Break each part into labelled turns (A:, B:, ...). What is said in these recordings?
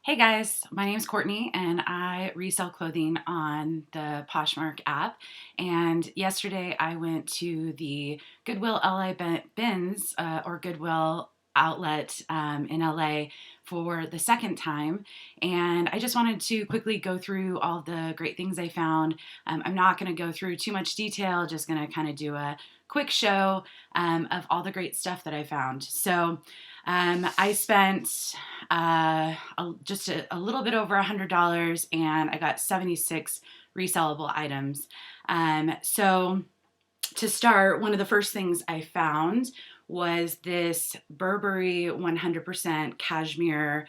A: Hey guys, my name is Courtney and I resell clothing on the Poshmark app. And yesterday I went to the Goodwill LA bins or Goodwill outlet in LA for the second time. And I just wanted to quickly go through all the great things I found. I'm not going to go through too much detail, just going to kind of do a quick show of all the great stuff that I found. I spent just a little bit over $100 and I got 76 resellable items. So to start, one of the first things I found was this Burberry 100% cashmere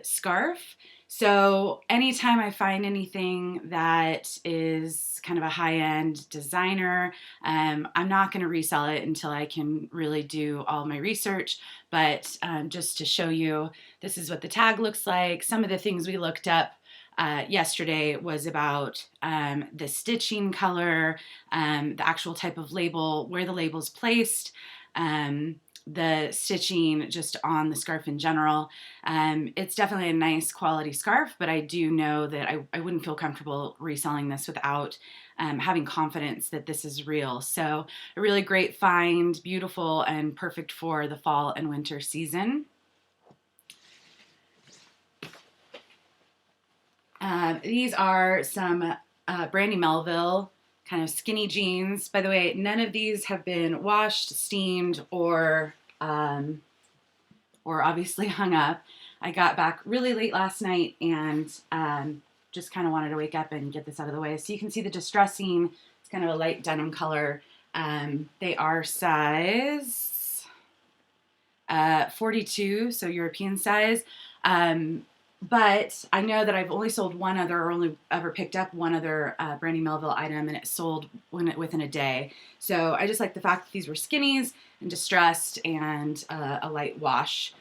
A: scarf. So anytime I find anything that is kind of a high-end designer, I'm not going to resell it until I can really do all my research. But just to show you, this is what the tag looks like. Some of the things we looked up yesterday was about the stitching color, the actual type of label, where the label's placed, the stitching just on the scarf in general. It's definitely a nice quality scarf, but I do know that I wouldn't feel comfortable reselling this without having confidence that this is real. So a really great find, beautiful and perfect for the fall and winter season. These are some Brandy Melville kind of skinny jeans. By the way, none of these have been washed, steamed, or obviously hung up. I got back really late last night and just kind of wanted to wake up and get this out of the way. So you can see the distressing. It's kind of a light denim color. They are size 42, so European size. But I know that I've only sold one other, or only ever picked up one other Brandy Melville item, and it sold within a day. So I just like the fact that these were skinnies and distressed and a light wash.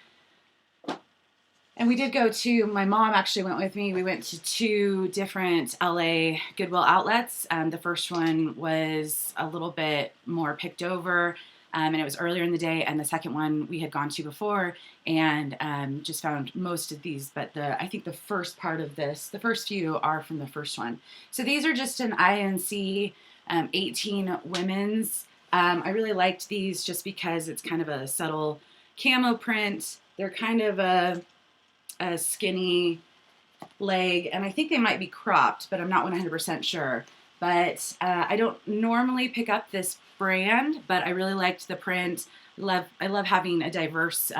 A: And we did go to, my mom actually went with me. We went to two different LA Goodwill outlets. The first one was a little bit more picked over. And it was earlier in the day, and the second one we had gone to before and just found most of these, but I think the first part of this, the first few are from the first one. So these are just an INC 18 women's. I really liked these just because it's kind of a subtle camo print. They're kind of a skinny leg, and I think they might be cropped, but I'm not 100% sure. But I don't normally pick up this brand, but I really liked the print. I love having a diverse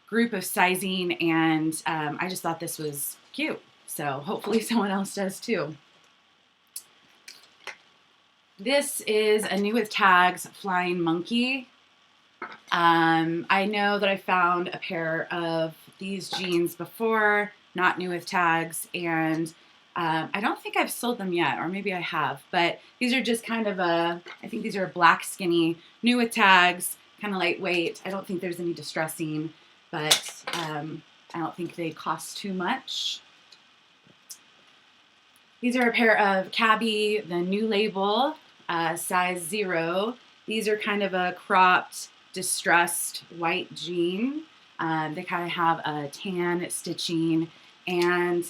A: group of sizing, and I just thought this was cute. So hopefully someone else does too. This is a new with tags Flying Monkey. I know that I found a pair of these jeans before, not new with tags, and I don't think I've sold them yet, or maybe I have, but these are just kind of I think these are black skinny, new with tags, kind of lightweight. I don't think there's any distressing, but I don't think they cost too much. These are a pair of Cabby, the new label, size 0. These are kind of a cropped, distressed white jean. They kind of have a tan stitching, and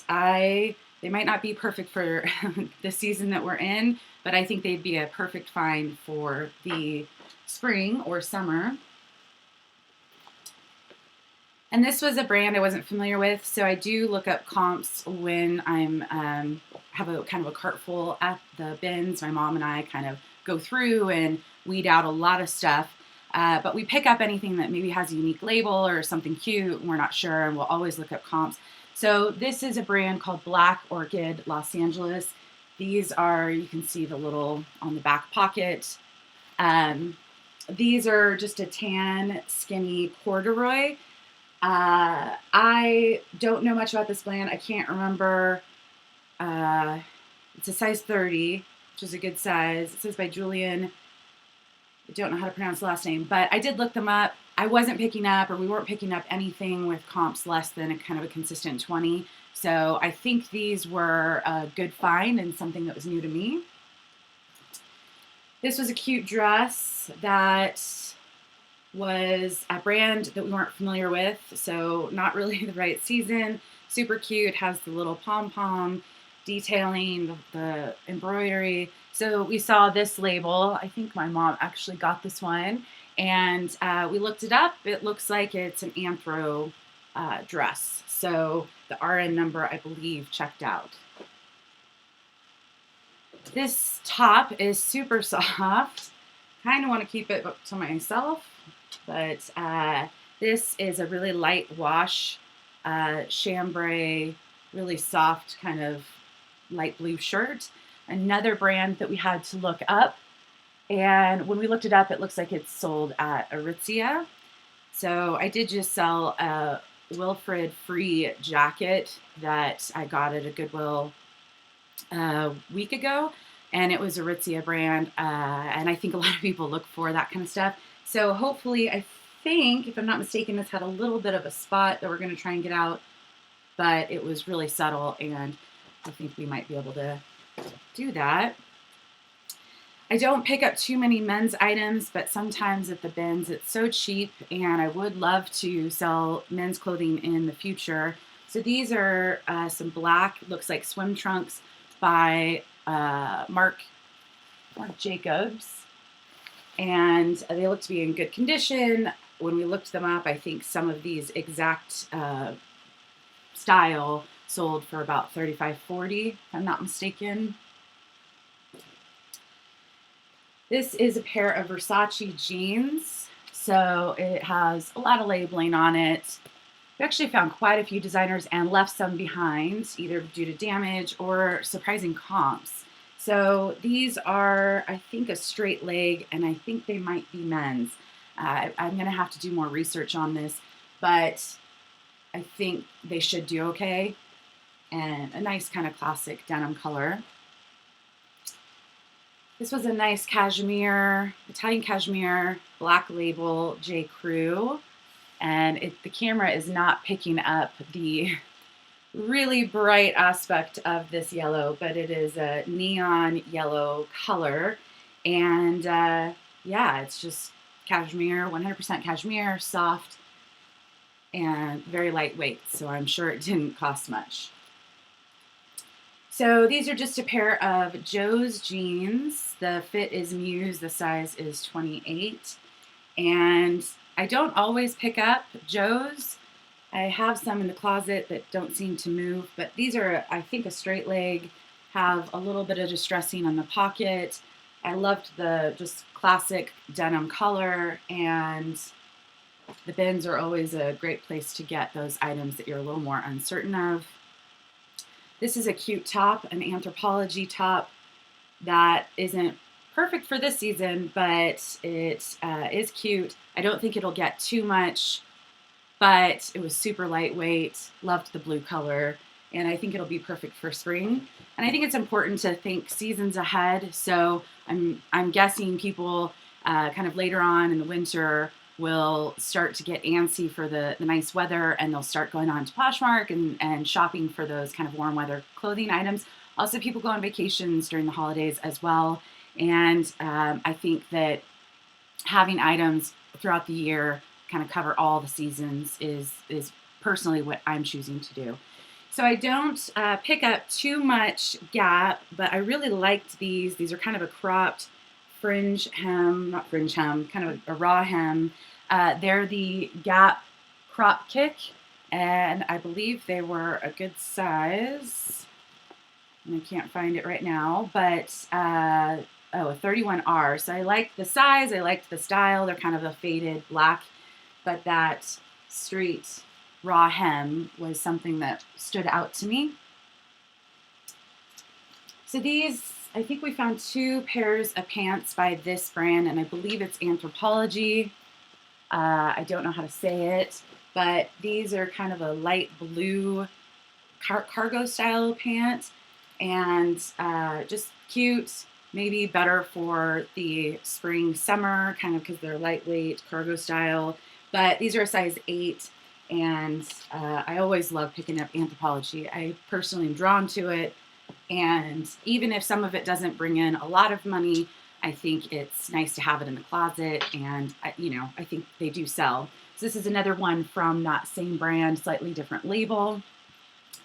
A: they might not be perfect for the season that we're in, but I think they'd be a perfect find for the spring or summer. And this was a brand I wasn't familiar with, so I do look up comps when I'm have a kind of a cart full at the bins. My mom and I kind of go through and weed out a lot of stuff, but we pick up anything that maybe has a unique label or something cute, and we're not sure, and we'll always look up comps. So this is a brand called Black Orchid, Los Angeles. These are, you can see the little on the back pocket. These are just a tan, skinny corduroy. I don't know much about this brand. I can't remember. It's a size 30, which is a good size. It says by Julian. I don't know how to pronounce the last name, but I did look them up. I wasn't picking up, or we weren't picking up anything with comps less than a kind of a consistent 20. So I think these were a good find and something that was new to me. This was a cute dress that was a brand that we weren't familiar with, so not really the right season. Super cute, has the little pom-pom detailing, the embroidery. So we saw this label. I think my mom actually got this one, and we looked it up. It looks like it's an Anthro dress. So the RN number, I believe, checked out. This top is super soft. Kind of want to keep it to myself, but this is a really light wash, chambray, really soft kind of light blue shirt. Another brand that we had to look up, and when we looked it up, it looks like it's sold at Aritzia. So I did just sell a Wilfred Free jacket that I got at a Goodwill a week ago, and it was a Aritzia brand, and I think a lot of people look for that kind of stuff. So hopefully, I think, if I'm not mistaken, this had a little bit of a spot that we're going to try and get out, but it was really subtle, and I think we might be able to do that. I don't pick up too many men's items, but sometimes at the bins it's so cheap, and I would love to sell men's clothing in the future. So these are some black, looks like swim trunks by Marc Jacobs, and they look to be in good condition. When we looked them up, I think some of these exact style sold for about $35.40, if I'm not mistaken. This is a pair of Versace jeans, so it has a lot of labeling on it. We actually found quite a few designers and left some behind, either due to damage or surprising comps. So these are, I think, a straight leg, and I think they might be men's. I'm going to have to do more research on this, but I think they should do okay. And a nice kind of classic denim color. This was a nice cashmere, Italian cashmere, black label, J. Crew. And the camera is not picking up the really bright aspect of this yellow, but it is a neon yellow color. And yeah, it's just cashmere, 100% cashmere, soft, and very lightweight. So I'm sure it didn't cost much. So these are just a pair of Joe's jeans. The fit is Muse, the size is 28. And I don't always pick up Joe's. I have some in the closet that don't seem to move, but these are, I think, a straight leg, have a little bit of distressing on the pocket. I loved the just classic denim color, and the bins are always a great place to get those items that you're a little more uncertain of. This is a cute top, an Anthropology top that isn't perfect for this season, but it is cute. I don't think it'll get too much, but it was super lightweight. Loved the blue color, and I think it'll be perfect for spring. And I think it's important to think seasons ahead. So I'm guessing people kind of later on in the winter will start to get antsy for the nice weather, and they'll start going on to Poshmark and shopping for those kind of warm weather clothing items. Also, people go on vacations during the holidays as well. And I think that having items throughout the year kind of cover all the seasons is personally what I'm choosing to do. So I don't pick up too much Gap, but I really liked these. These are kind of a cropped fringe hem, not fringe hem, kind of a raw hem. They're the Gap Crop Kick, and I believe they were a good size. And I can't find it right now, but a 31R. So I liked the size, I liked the style. They're kind of a faded black, but that straight raw hem was something that stood out to me. So these, I think we found two pairs of pants by this brand, and I believe it's Anthropology. I don't know how to say it, but these are kind of a light blue cargo style pant, and just cute, maybe better for the spring, summer, kind of because they're lightweight, cargo style. But these are a size 8, and I always love picking up Anthropology. I personally am drawn to it, and even if some of it doesn't bring in a lot of money, I think it's nice to have it in the closet, and I think they do sell. So this is another one from that same brand, slightly different label.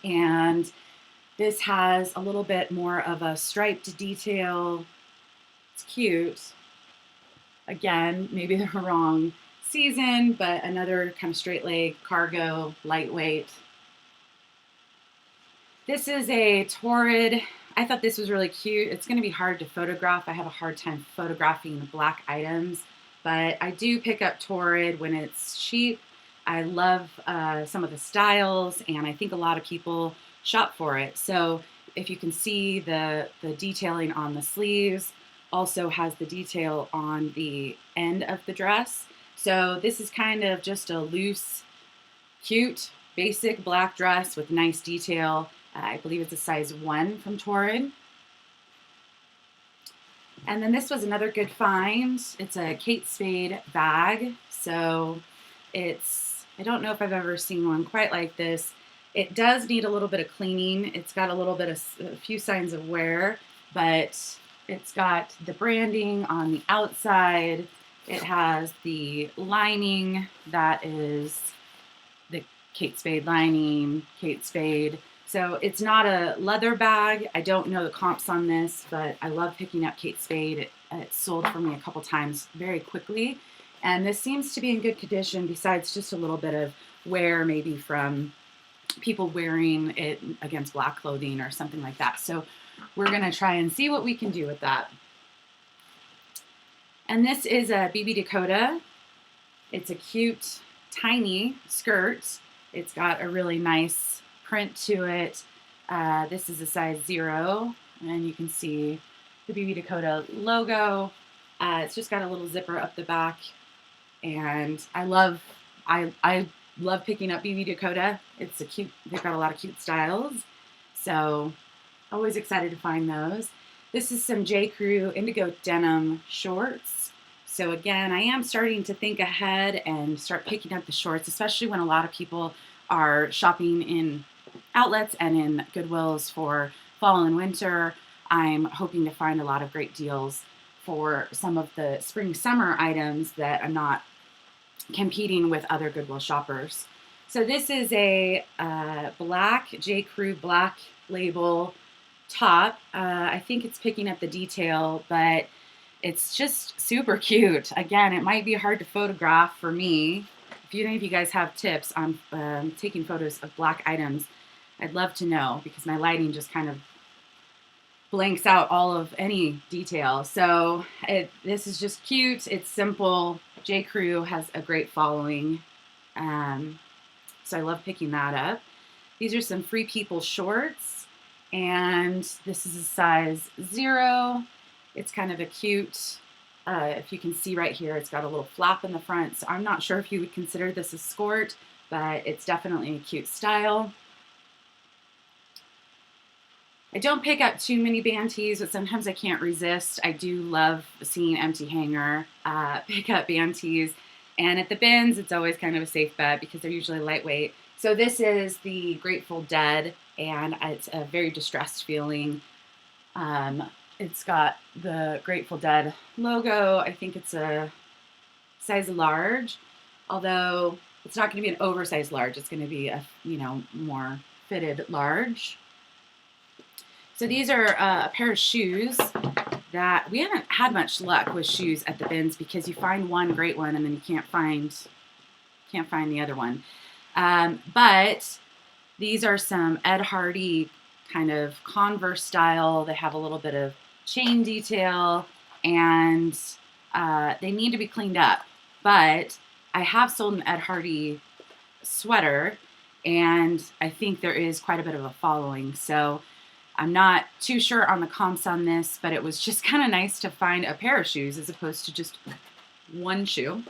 A: And this has a little bit more of a striped detail. It's cute. Again, maybe the wrong season, but another kind of straight leg, cargo, lightweight. This is a Torrid. I thought this was really cute. It's going to be hard to photograph. I have a hard time photographing the black items, but I do pick up Torrid when it's cheap. I love some of the styles, and I think a lot of people shop for it. So if you can see the detailing on the sleeves, also has the detail on the end of the dress. So this is kind of just a loose, cute, basic black dress with nice detail. I believe it's a size 1 from Torrid. And then this was another good find. It's a Kate Spade bag. So I don't know if I've ever seen one quite like this. It does need a little bit of cleaning. It's got a few signs of wear, but it's got the branding on the outside. It has the lining that is the Kate Spade lining, Kate Spade. So it's not a leather bag. I don't know the comps on this, but I love picking up Kate Spade. It sold for me a couple times very quickly. And this seems to be in good condition, besides just a little bit of wear, maybe from people wearing it against black clothing or something like that. So we're going to try and see what we can do with that. And this is a BB Dakota. It's a cute, tiny skirt. It's got a really nice print to it. This is a size 0, and you can see the BB Dakota logo. It's just got a little zipper up the back, and I love picking up BB Dakota. They've got a lot of cute styles, so always excited to find those. This is some J. Crew indigo denim shorts. So again, I am starting to think ahead and start picking up the shorts, especially when a lot of people are shopping in outlets and in Goodwills for fall and winter. I'm hoping to find a lot of great deals for some of the spring summer items that I'm not competing with other Goodwill shoppers. So this is a black J. Crew black label top. I think it's picking up the detail, but it's just super cute. Again, it might be hard to photograph for me. If any of you guys have tips on taking photos of black items, I'd love to know, because my lighting just kind of blanks out all of any detail. So this is just cute. It's simple. J. Crew has a great following. So I love picking that up. These are some Free People shorts, and this is a size 0. It's kind of a cute, if you can see right here, it's got a little flap in the front. So I'm not sure if you would consider this a skirt, but it's definitely a cute style. I don't pick up too many band tees, but sometimes I can't resist. I do love seeing empty hanger pick up band tees. And at the bins, it's always kind of a safe bet because they're usually lightweight. So this is the Grateful Dead, and it's a very distressed feeling. It's got the Grateful Dead logo. I think it's a size large, although it's not going to be an oversized large. It's going to be a more fitted large. So these are a pair of shoes that we haven't had much luck with shoes at the bins, because you find one great one and then you can't find the other one. But these are some Ed Hardy kind of Converse style. They have a little bit of chain detail, and they need to be cleaned up. But I have sold an Ed Hardy sweater, and I think there is quite a bit of a following. So I'm not too sure on the comps on this, but it was just kind of nice to find a pair of shoes as opposed to just one shoe.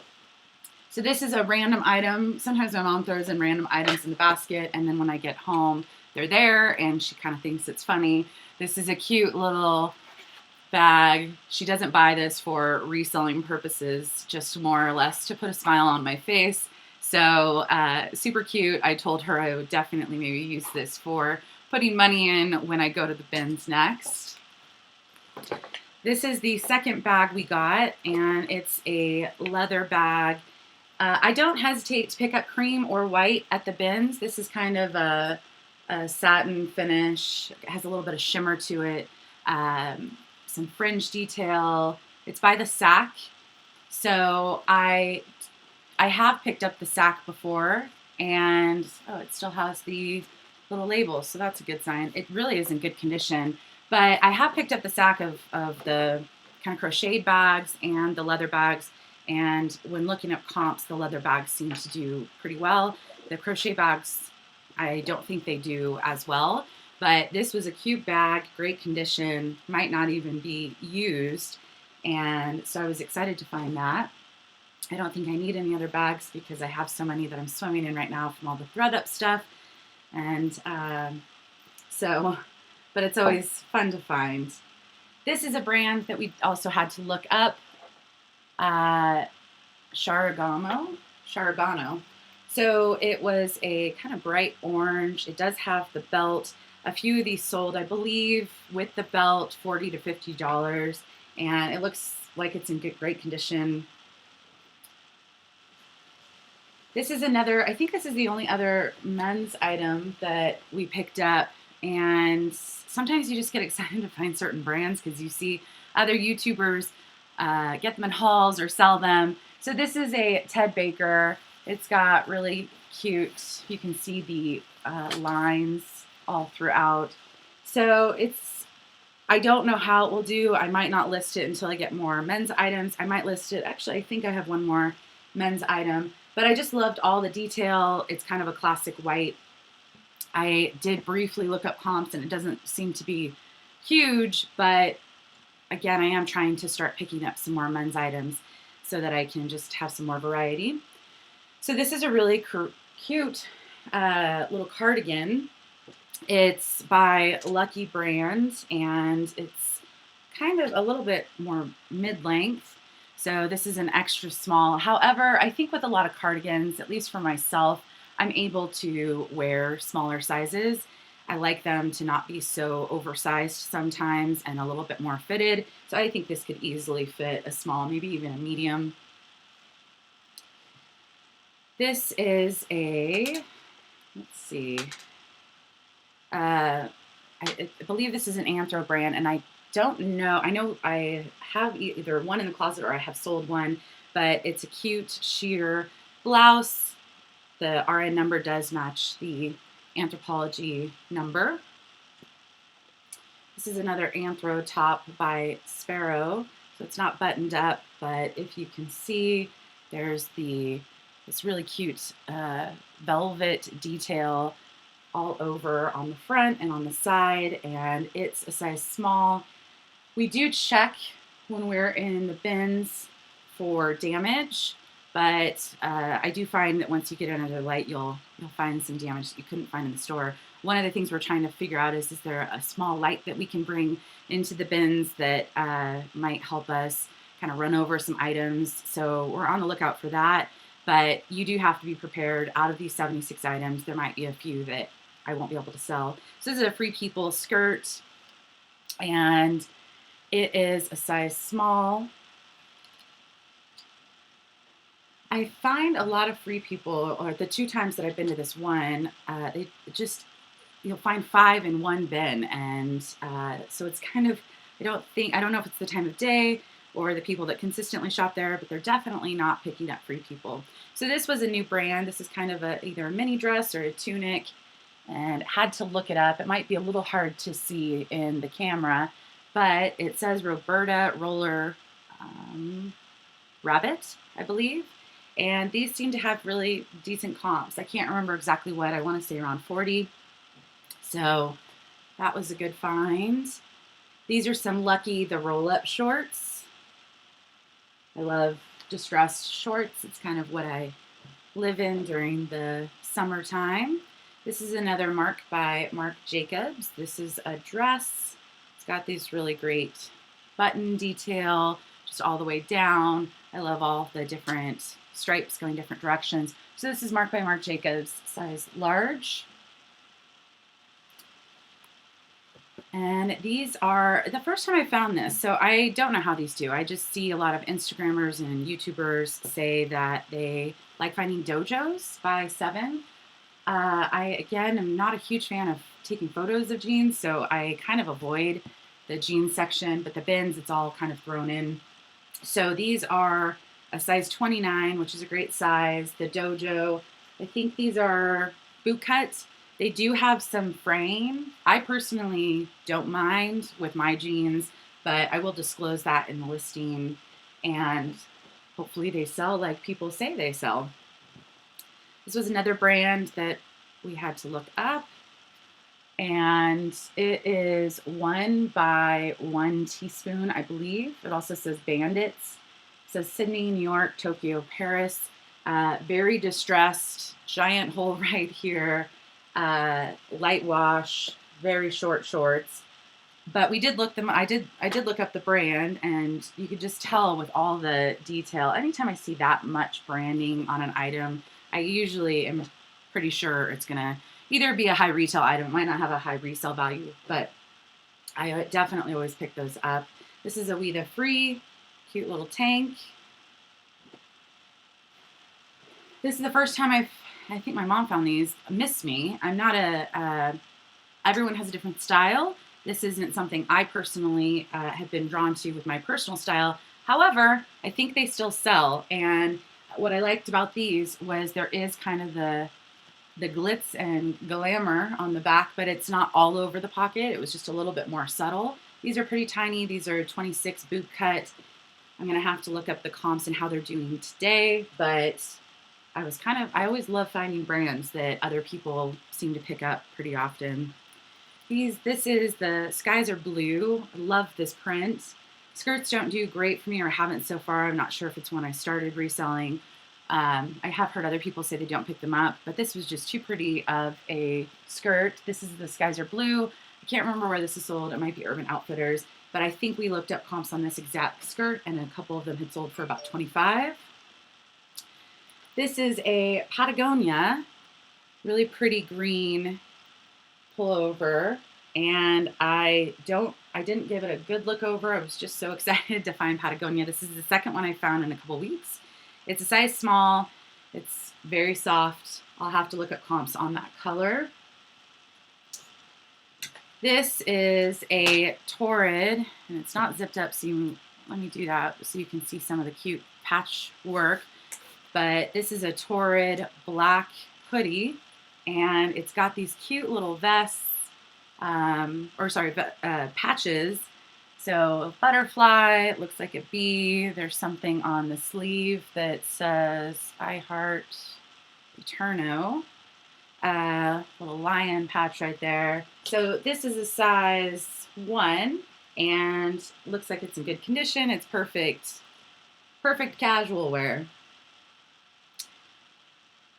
A: So this is a random item. Sometimes my mom throws in random items in the basket, and then when I get home, they're there, and she kind of thinks it's funny. This is a cute little bag. She doesn't buy this for reselling purposes, just more or less to put a smile on my face. So super cute. I told her I would definitely maybe use this for putting money in when I go to the bins next. This is the second bag we got, and it's a leather bag. I don't hesitate to pick up cream or white at the bins. This is kind of a satin finish. It has a little bit of shimmer to it, some fringe detail. It's by the sack. So I have picked up the sack before, and oh, it still has the little label, so that's a good sign. It really is in good condition. But I have picked up the sack of the kind of crocheted bags and the leather bags. And when looking at comps, the leather bags seem to do pretty well. The crochet bags, I don't think they do as well. But this was a cute bag, great condition, might not even be used. And so I was excited to find that. I don't think I need any other bags because I have so many that I'm swimming in right now from all the thread up stuff. And but it's always fun to find. This is a brand that we also had to look up. Charbonneau. So it was a kind of bright orange. It does have the belt. A few of these sold, I believe, with the belt, $40 to $50, and it looks like it's in great condition. This is another, I think this is the only other men's item that we picked up, and sometimes you just get excited to find certain brands because you see other YouTubers get them in hauls or sell them. So this is a Ted Baker. It's got really cute, you can see the lines all throughout. So I don't know how it will do. I might not list it until I get more men's items. I might list it, actually I think I have one more men's item, but I just loved all the detail. It's kind of a classic white. I did briefly look up comps and it doesn't seem to be huge, but again, I am trying to start picking up some more men's items so that I can just have some more variety. So this is a really cute little cardigan. It's by Lucky Brand, and it's kind of a little bit more mid-length. So this is an extra small. However, I think with a lot of cardigans, at least for myself, I'm able to wear smaller sizes. I like them to not be so oversized sometimes and a little bit more fitted. So I think this could easily fit a small, maybe even a medium. This is a, let's see, I believe this is an Anthro brand, and I don't know, I know I have either one in the closet or I have sold one, but it's a cute sheer blouse. The RN number does match the Anthropology number. This is another Anthro top by Sparrow. So it's not buttoned up, but if you can see, there's this really cute velvet detail all over on the front and on the side, and it's a size small. We do check when we're in the bins for damage, but I do find that once you get under the light, you'll find some damage that you couldn't find in the store. One of the things we're trying to figure out is there a small light that we can bring into the bins that might help us kind of run over some items. So we're on the lookout for that, but you do have to be prepared. Out of these 76 items, there might be a few that I won't be able to sell. So this is a Free People skirt, and it is a size small. I find a lot of Free People, or the 2 times that I've been to this one, they just, you'll find 5 in one bin, and so it's kind of, I don't know if it's the time of day or the people that consistently shop there, but they're definitely not picking up Free People. So this was a new brand. This is kind of either a mini dress or a tunic, and had to look it up. It might be a little hard to see in the camera, but it says Roberta Roller Rabbit, I believe. And these seem to have really decent comps. I can't remember exactly what. I want to say around 40. So that was a good find. These are some Lucky the roll-up shorts. I love distressed shorts. It's kind of what I live in during the summertime. This is another Marc by Marc Jacobs. This is a dress. It's got these really great button detail just all the way down. I love all the different stripes going different directions. So this is Marc by Marc Jacobs, size large. And these are the first time I found this. So I don't know how these do. I just see a lot of Instagrammers and YouTubers say that they like finding dojos by Seven. I, again, am not a huge fan of taking photos of jeans, so I kind of avoid the jeans section, but the bins, it's all kind of thrown in. So these are a size 29, which is a great size. The dojo, I think these are boot cut. They do have some frame. I personally don't mind with my jeans, but I will disclose that in the listing, and hopefully they sell like people say they sell. This was another brand that we had to look up, and it is 1 teaspoon, I believe. It also says Bandits. It says Sydney, New York, Tokyo, Paris. Very distressed, giant hole right here. Light wash, very short shorts. But we did look them. I did look up the brand, and you could just tell with all the detail. Anytime I see that much branding on an item, I usually am pretty sure it's gonna either be a high retail item. It might not have a high resale value, but I definitely always pick those up. This is a We the Free, cute little tank. This is the first time I think my mom found these. Miss me. I'm not everyone has a different style. This isn't something I personally have been drawn to with my personal style. However, I think they still sell. And what I liked about these was there is kind of the glitz and glamour on the back, but it's not all over the pocket. It was just a little bit more subtle. These are pretty tiny. These are 26 boot cut. I'm going to have to look up the comps and how they're doing today, but I always love finding brands that other people seem to pick up pretty often. This is the Skies Are Blue. I love this print. Skirts don't do great for me, or haven't so far. I'm not sure if it's when I started reselling. I have heard other people say they don't pick them up, but this was just too pretty of a skirt. This is the Skies Are Blue. I can't remember where this is sold. It might be Urban Outfitters, but I think we looked up comps on this exact skirt, and a couple of them had sold for about $25. This is a Patagonia, really pretty green pullover, and I didn't give it a good look over. I was just so excited to find Patagonia. This is the second one I found in a couple weeks. It's a size small. It's very soft. I'll have to look at comps on that color. This is a Torrid, and it's not zipped up, so let me do that so you can see some of the cute patchwork. But this is a Torrid black hoodie, and it's got these cute little vests, patches. So butterfly, it looks like a bee. There's something on the sleeve that says I Heart Eterno. Little lion patch right there. So this is a size 1 and looks like it's in good condition. It's perfect casual wear.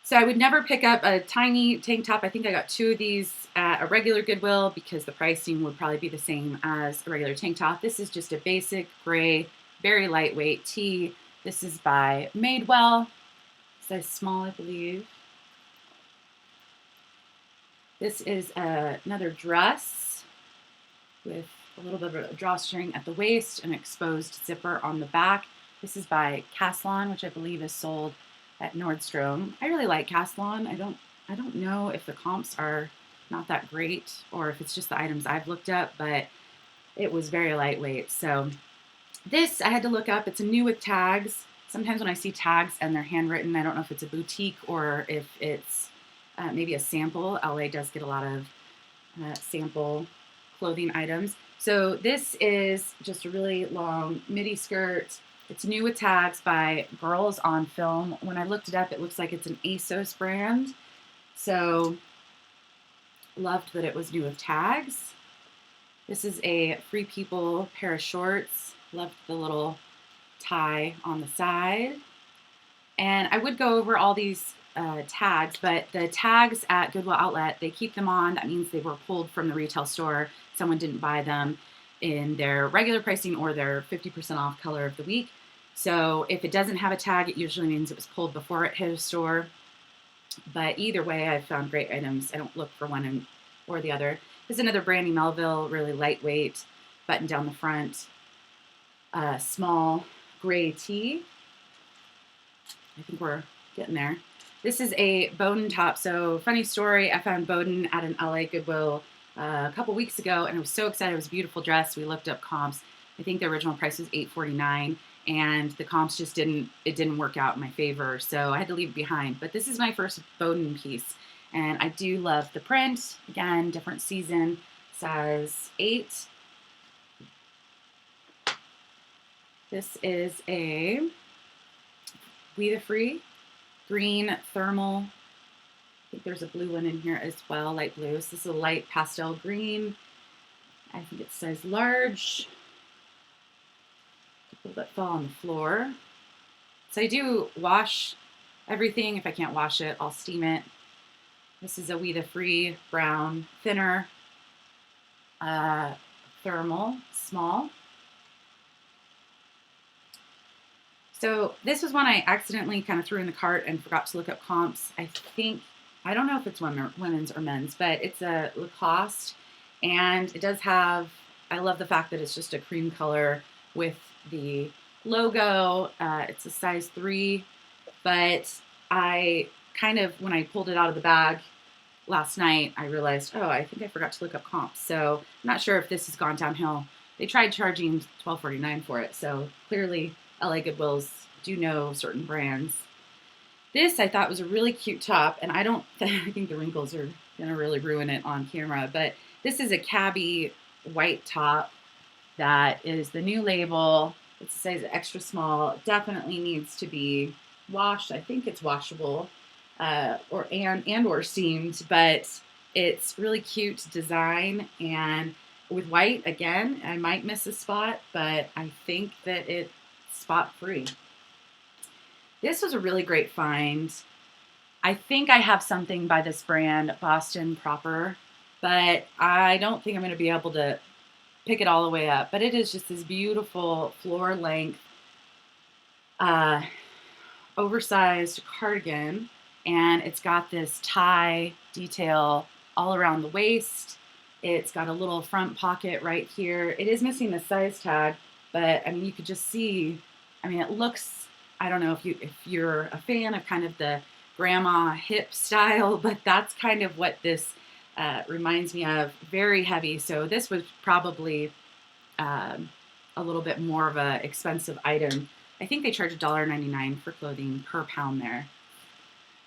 A: So I would never pick up a tiny tank top. I think I got 2 of these at a regular Goodwill because the pricing would probably be the same as a regular tank top. This is just a basic gray, very lightweight tee. This is by Madewell, size small, I believe. This is another dress with a little bit of a drawstring at the waist, an exposed zipper on the back. This is by Caslon, which I believe is sold at Nordstrom. I really like Caslon. I don't know if the comps are not that great or if it's just the items I've looked up, but it was very lightweight. So this I had to look up. It's a new with tags. Sometimes when I see tags and they're handwritten, I don't know if it's a boutique or if it's maybe a sample. LA does get a lot of sample clothing items. So this is just a really long midi skirt. It's new with tags by Girls on Film. When I looked it up, it looks like it's an ASOS brand. So loved that it was new with tags. This is a Free People pair of shorts. Loved the little tie on the side. And I would go over all these tags, but the tags at Goodwill Outlet, they keep them on. That means they were pulled from the retail store. Someone didn't buy them in their regular pricing or their 50% off color of the week. So if it doesn't have a tag, it usually means it was pulled before it hit a store. But either way, I've found great items. I don't look for one or the other. This is another Brandy Melville, really lightweight, button down the front, small gray tee. I think we're getting there. This is a Bowden top. So funny story, I found Bowden at an LA Goodwill a couple weeks ago, and I was so excited. It was a beautiful dress. We looked up comps. I think the original price was $849, and the comps just didn't work out in my favor, so I had to leave it behind. But this is my first Bowden piece, and I do love the print. Again, different season, size 8. This is a We the Free green thermal. I think there's a blue one in here as well, light blue. So this is a light pastel green. I think it's size large. People that fall on the floor. So I do wash everything. If I can't wash it, I'll steam it. This is a We the Free brown thinner thermal small. So this was one I accidentally kind of threw in the cart and forgot to look up comps. I don't know if it's women's or men's, but it's a Lacoste, and it does have, I love the fact that it's just a cream color with the logo. It's a size 3, but I kind of, when I pulled it out of the bag last night, I realized, oh, I think I forgot to look up comps. So I'm not sure if this has gone downhill. They tried charging $12.49 for it, so clearly LA Goodwills do know certain brands. This I thought was a really cute top, and I think the wrinkles are gonna really ruin it on camera, but this is a cabbie white top that is the new label. It's a size extra small. It definitely needs to be washed. I think it's washable or steamed, but it's really cute design, and with white, again, I might miss a spot, but I think that it's spot free. This was a really great find. I think I have something by this brand, Boston Proper, but I don't think I'm going to be able to pick it all the way up. But it is just this beautiful floor length, oversized cardigan, and it's got this tie detail all around the waist. It's got a little front pocket right here. It is missing the size tag, but I mean, you could just see, I mean, it looks, I don't know if you're a fan of kind of the grandma hip style, but that's kind of what this reminds me of. Very heavy. So this was probably a little bit more of a expensive item. I think they charge $1.99 for clothing per pound there.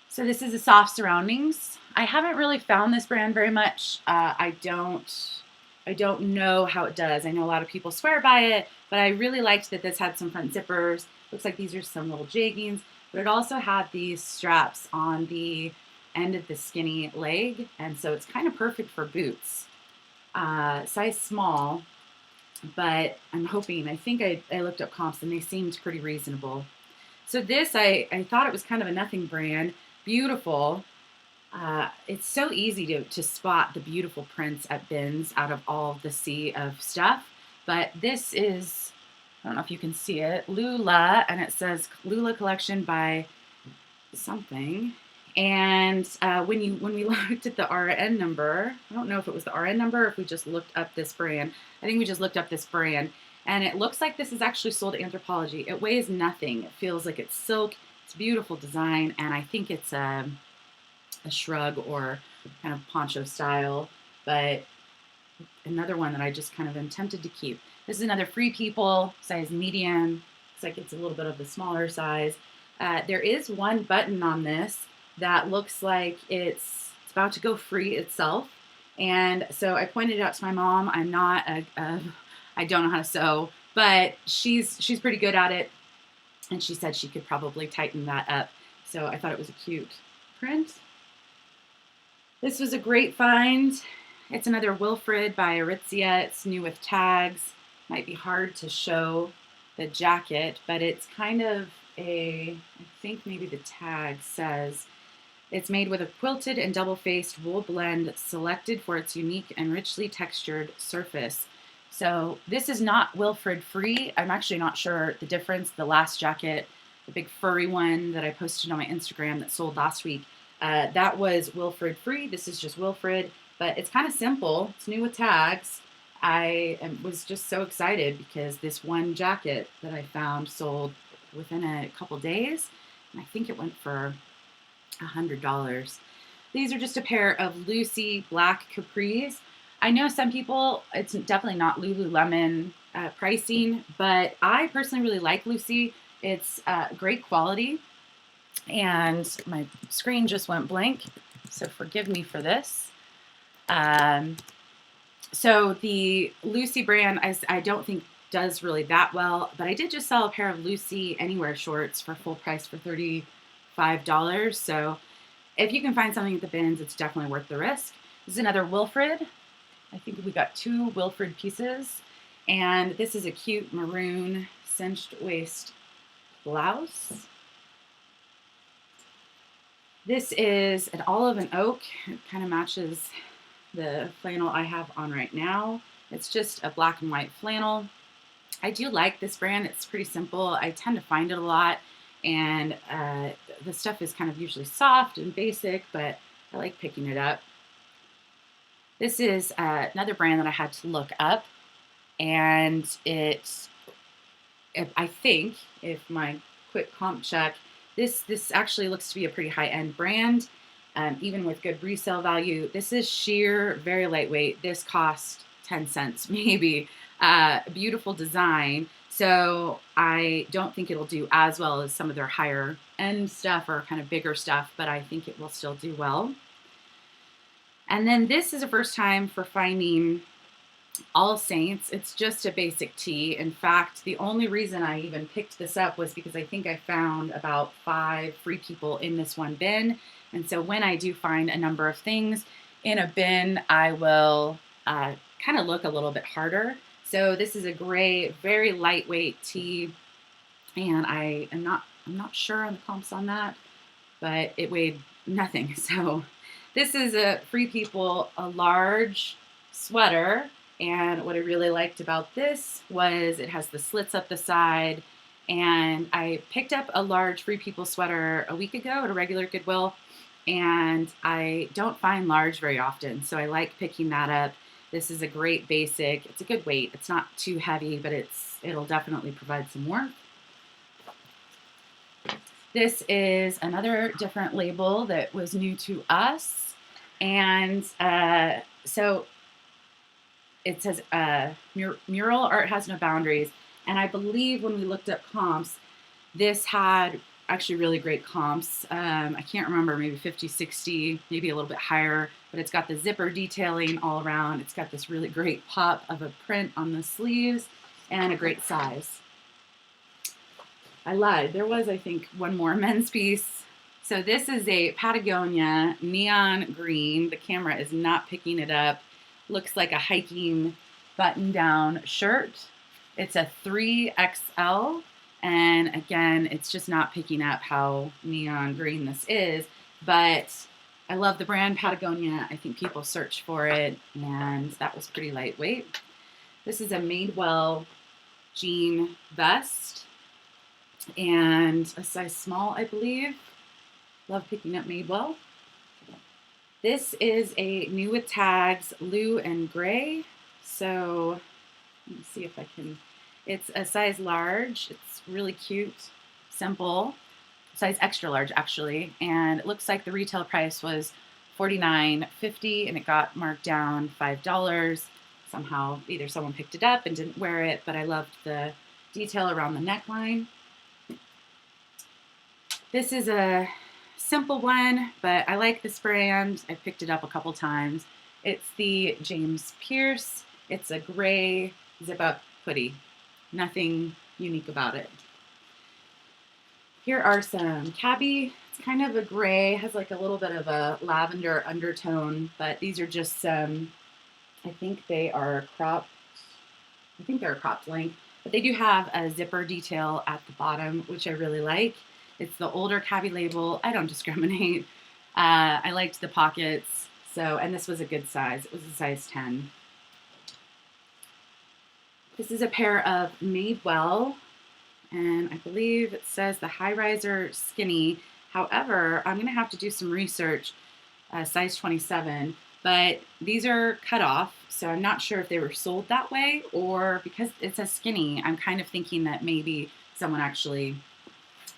A: So this is a Soft Surroundings. I haven't really found this brand very much. I don't know how it does. I know a lot of people swear by it, but I really liked that this had some front zippers. Looks like these are some little jeggings, but it also had these straps on the end of the skinny leg, and so it's kind of perfect for boots. Size small, but I'm hoping, I think I looked up comps and they seemed pretty reasonable. So this, I thought it was kind of a nothing brand. Beautiful. It's so easy to spot the beautiful prints at bins out of all the sea of stuff, but this is, I don't know if you can see it, Lula, and it says Lula collection by something. And when we looked at the RN number, I don't know if it was the RN number or if we just looked up this brand. I think we just looked up this brand, and it looks like this is actually sold at Anthropology. It weighs nothing. It feels like it's silk. It's a beautiful design, and I think it's a shrug or kind of poncho style, but another one that I just kind of am tempted to keep. This is another Free People, size medium. Looks like it's a little bit of the smaller size. There is one button on this that looks like it's about to go free itself. And so I pointed it out to my mom. I'm not I don't know how to sew, but she's pretty good at it. And she said she could probably tighten that up. So I thought it was a cute print. This was a great find. It's another Wilfred by Aritzia. It's new with tags. Might be hard to show the jacket, but it's kind of I think maybe the tag says, it's made with a quilted and double-faced wool blend selected for its unique and richly textured surface. So this is not Wilfred free. I'm actually not sure the difference. The last jacket, the big furry one that I posted on my Instagram that sold last week, That was Wilfred free. This is just Wilfred, but it's kind of simple. It's new with tags. Was just so excited because this one jacket that I found sold within a couple days, and I think it went for $100. These are just a pair of Lucy black capris. I know some people, it's definitely not Lululemon pricing, but I personally really like Lucy. It's great quality, and my screen just went blank, so forgive me for this. So the Lucy brand, I don't think does really that well, but I did just sell a pair of Lucy Anywhere shorts for full price for $35. So if you can find something at the bins, it's definitely worth the risk. This is another Wilfred. I think we got 2 Wilfred pieces. And this is a cute maroon cinched waist blouse. This is an olive and oak. It kind of matches the flannel I have on right now. It's just a black and white flannel. I do like this brand. It's pretty simple. I tend to find it a lot, and the stuff is kind of usually soft and basic, but I like picking it up. This is another brand that I had to look up, and I think, if my quick comp check, this actually looks to be a pretty high-end brand, even with good resale value. This is sheer, very lightweight. This cost 10 cents maybe. Beautiful design. So I don't think it'll do as well as some of their higher end stuff or kind of bigger stuff, but I think it will still do well. And then this is a first time for finding All Saints. It's just a basic tee. In fact, the only reason I even picked this up was because I think I found about 5 free people in this one bin. And so when I do find a number of things in a bin, I will kind of look a little bit harder. So this is a gray, very lightweight tee, and I'm not sure on the comps on that, but it weighed nothing. So this is a Free People, a large sweater, and what I really liked about this was it has the slits up the side, and I picked up a large Free People sweater a week ago at a regular Goodwill, and I don't find large very often, so I like picking that up. This is a great basic. It's a good weight. It's not too heavy, but it'll definitely provide some warmth. This is another different label that was new to us. And so it says mural art has no boundaries. And I believe when we looked up comps, this had actually really great comps. I can't remember, maybe 50, 60, maybe a little bit higher, but it's got the zipper detailing all around. It's got this really great pop of a print on the sleeves and a great size. I lied. There was, I think, one more men's piece. So this is a Patagonia neon green. The camera is not picking it up. Looks like a hiking button-down shirt. It's a 3XL. And again, it's just not picking up how neon green this is, but I love the brand Patagonia. I think people search for it, and that was pretty lightweight. This is a Madewell jean vest, and a size small, I believe. Love picking up Madewell. This is a new with tags, Lou and Gray. So let me see if I can. It's a size large. It's really cute, simple. Size extra large, actually. And it looks like the retail price was $49.50, and it got marked down $5. Somehow, either someone picked it up and didn't wear it, but I loved the detail around the neckline. This is a simple one, but I like this brand. I picked it up a couple times. It's the James Pierce. It's a gray zip-up hoodie. Nothing unique about it. Here are some cabbie. It's kind of a gray, has like a little bit of a lavender undertone, but these are just some, I think they are cropped. I think they're a cropped length, but they do have a zipper detail at the bottom, which I really like. It's the older cabbie label. I don't discriminate. I liked the pockets, and this was a good size. It was a size 10. This is a pair of Madewell, and I believe it says the high riser skinny However, I'm going to have to do some research, size 27, but these are cut off, so I'm not sure if they were sold that way, or because it says skinny, I'm kind of thinking that maybe someone actually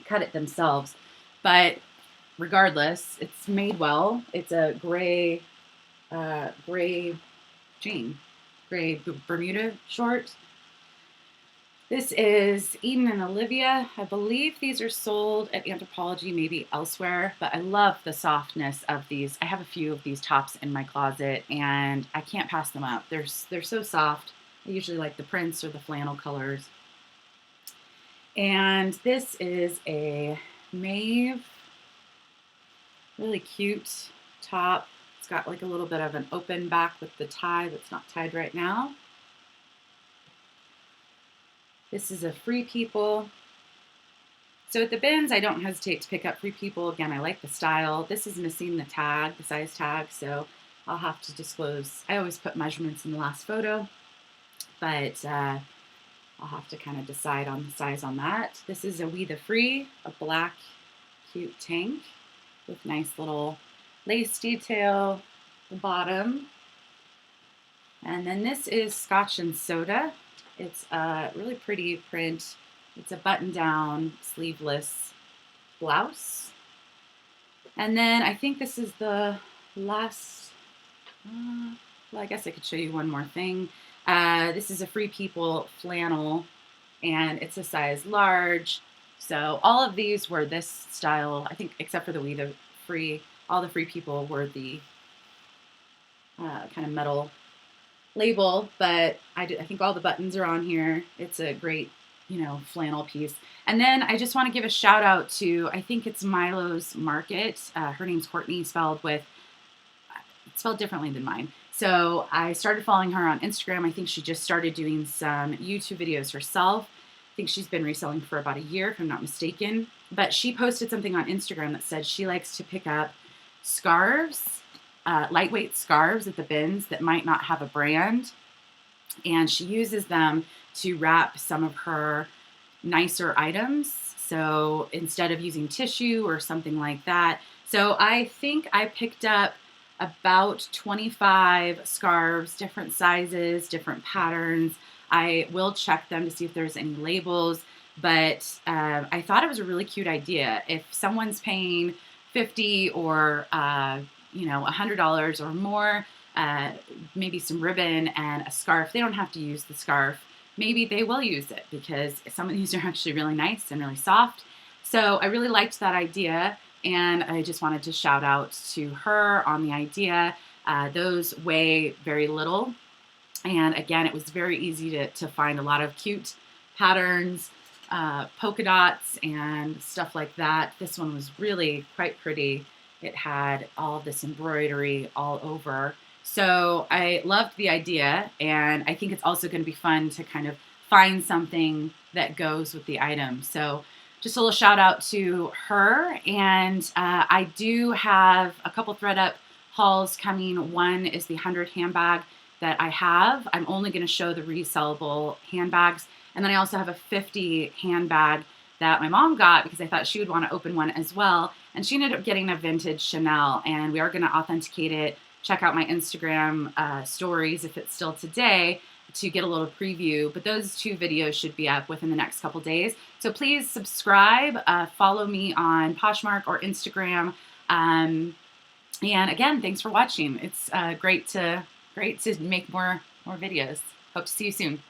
A: cut it themselves. But regardless, it's made well. It's a gray jean, gray Bermuda short. This is Eden and Olivia. I believe these are sold at Anthropology, maybe elsewhere, but I love the softness of these. I have a few of these tops in my closet and I can't pass them up. They're so soft. I usually like the prints or the flannel colors. And this is a mauve, really cute top. It's got like a little bit of an open back with the tie that's not tied right now. This is a Free People. So at the bins, I don't hesitate to pick up Free People. Again, I like the style. This is missing the tag, the size tag, so I'll have to disclose. I always put measurements in the last photo, but I'll have to kind of decide on the size on that. This is a We the Free, a black, cute tank with nice little lace detail at the bottom. And then this is Scotch and Soda. It's a really pretty print. It's a button-down, sleeveless blouse. And then I think this is the last, well, I guess I could show you one more thing. This is a Free People flannel, and it's a size large. So all of these were this style, I think, except for the We the Free. All the Free People were the kind of metal label, but I think all the buttons are on here. It's a great, flannel piece. And then I just want to give a shout out to, I think it's Milo's Market. Her name's Courtney, spelled differently than mine. So I started following her on Instagram. I think she just started doing some YouTube videos herself. I think she's been reselling for about a year, if I'm not mistaken. But she posted something on Instagram that said she likes to pick up scarves, lightweight scarves at the bins that might not have a brand, and she uses them to wrap some of her nicer items. So instead of using tissue or something like that, so I think I picked up about 25 scarves, different sizes, different patterns. I will check them to see if there's any labels, but I thought it was a really cute idea. If someone's paying $50 or $100 or more, maybe some ribbon and a scarf. They don't have to use the scarf. Maybe they will use it because some of these are actually really nice and really soft. So I really liked that idea, and I just wanted to shout out to her on the idea. Those weigh very little, and again, it was very easy to find a lot of cute patterns, polka dots and stuff like that. This one was really quite pretty. It had all this embroidery all over. So I loved the idea, and I think it's also going to be fun to kind of find something that goes with the item. So just a little shout out to her. And I do have a couple ThredUp hauls coming. One is the 100 handbag that I have. I'm only going to show the resellable handbags. And then I also have a 50 handbag that my mom got because I thought she would want to open one as well. And she ended up getting a vintage Chanel, and we are going to authenticate it. Check out my Instagram stories if it's still today to get a little preview. But those two videos should be up within the next couple days. So please subscribe, follow me on Poshmark or Instagram. And again, thanks for watching. It's great to make more videos. Hope to see you soon. Bye.